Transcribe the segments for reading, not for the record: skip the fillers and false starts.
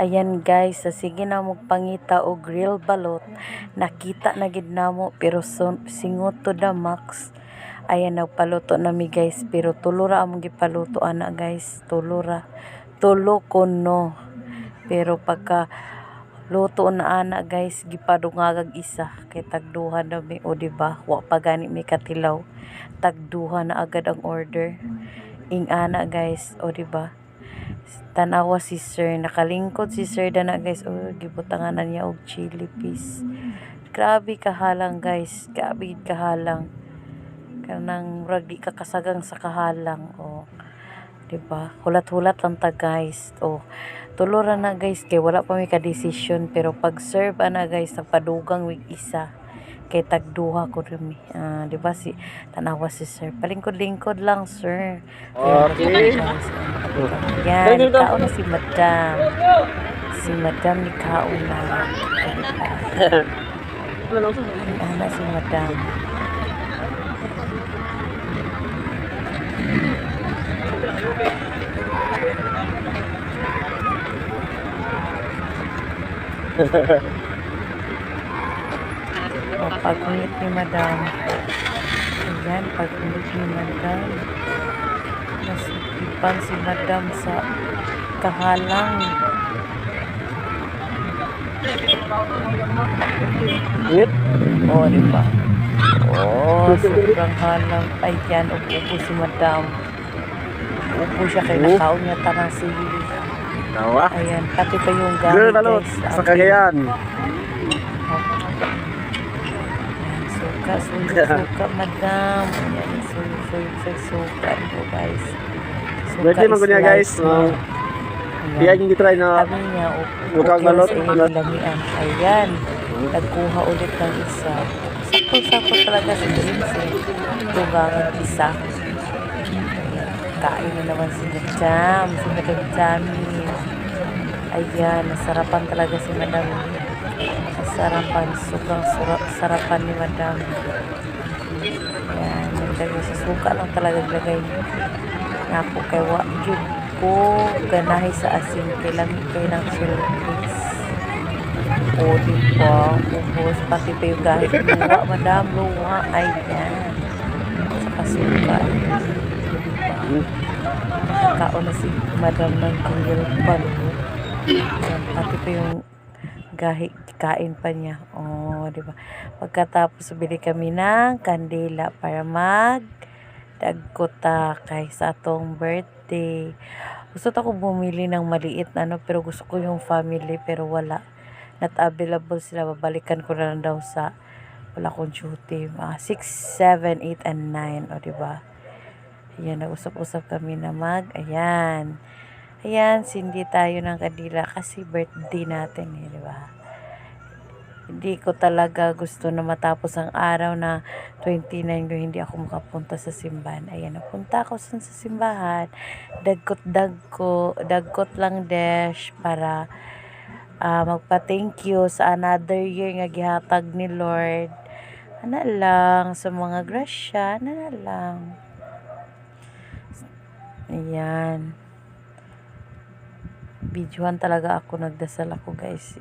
Ayan guys, sa sige na mo pangita og real balot. Nakita na gid namo pero singot to the max. Ayan nagpaluto nami guys pero tulo ra among gipaluto ana guys. Tulo kuno. Pero pagka luto na ana guys gipadungagag isa kay tagduha nami o di ba? Wa pa gani may katilaw. Tagduha na agad ang order. Ing ana guys, o di ba? Tanawa si sir, nakalingkod si sir dana guys, gibutanganan niya og chili piece. Grabe kahalang guys, grabe kahalang. Kanang murag di ka kasagang sa kahalang, di ba? Hulat-hulat lang ta guys. Tulo ra na guys kay wala pa mi ka decision pero pag serve ana guys nagpadugang wig isa kay tagduha ko rin di ba si tanawa si sir palingkod-lingkod lang sir Okay. yan kao na si madam ni kao na ana si madam pag-init ni madam. Ayan, pag-init ni madam. Nasipipan si madam sa kahalang. Init? Diba? Sobrang halang. Ayan, upo si madam. Upo siya kay nakaon niya tarang sili. Tawa? Ayan, pati pa yung gamit Girl, balot. guys. Sa Cagayan. Suka, madam. Ayan, suka po guys. Birthday man ko niya guys. Kaya yung gitry na sabi niya, bukang balot. Lamian. Ayan, nagkuha ulit ng isa. Sakto-sakto talaga si Drinks tugangan isa. Kain na naman si Madam. Si Madam Jamie. Ayan, nasarapan talaga si Madam. Sarapan, sobrang sarapan ni madam. Yan, nagdagay sa suka lang talaga lagay ako kay wa jud ko ganahi sa asin kay lami kay ng chili piece. Di ba? Ubos pati pa yung gahit luwa madam, luwa. Ayan, sa kasuka. Kaon na si madam ng grill palo. Pati pa yung gahi kain pa niya. Di ba? Pagkatapos bili kami ng kandila para dagkota kay sa atong birthday. Gusto ko bumili ng maliit na pero gusto ko yung family pero wala. Not available sila. Babalikan ko na lang daw sa wala kong duty. 6, 7, 8, and 9. Di ba? Ayan, nag-usap-usap kami na Ayan, sindi tayo ng kadila kasi birthday natin di ba? Hindi ko talaga gusto na matapos ang araw na 29 kung hindi ako makapunta sa simbahan. Ayan, napunta ako sa simbahan. Dagkot lang dash para magpa-thank you sa another year nga gihatag ni Lord. Ana lang sa mga grasya, ana lang. Ayan. Videohan talaga ako, nagdasal ako guys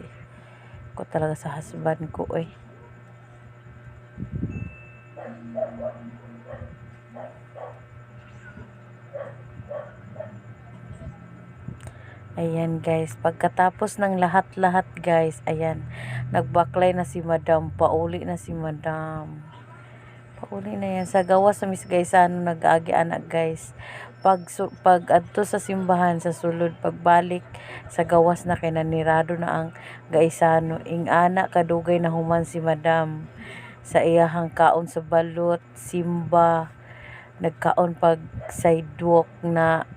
ako talaga sa husband ko Ayan guys, pagkatapos ng lahat-lahat guys, ayan, nagbaklay na si madam, pauli na si madam. Pauli na yan. Sa gawas sa Miss guys, nag-agi anak guys. Pag adto sa simbahan sa sulod pagbalik sa gawas na kay nanirado na ang gaisano ing ana kadugay na human si madam sa iyahang kaon sa balot simba nagkaon pag sidewalk na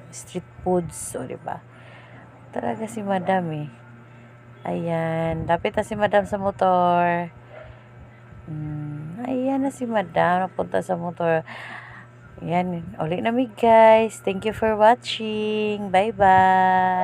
street foods di ba talaga si madam ayan dapit na si madam sa motor ayan na si madam napunta sa motor. Yan, ulit na guys. Thank you for watching. Bye-bye.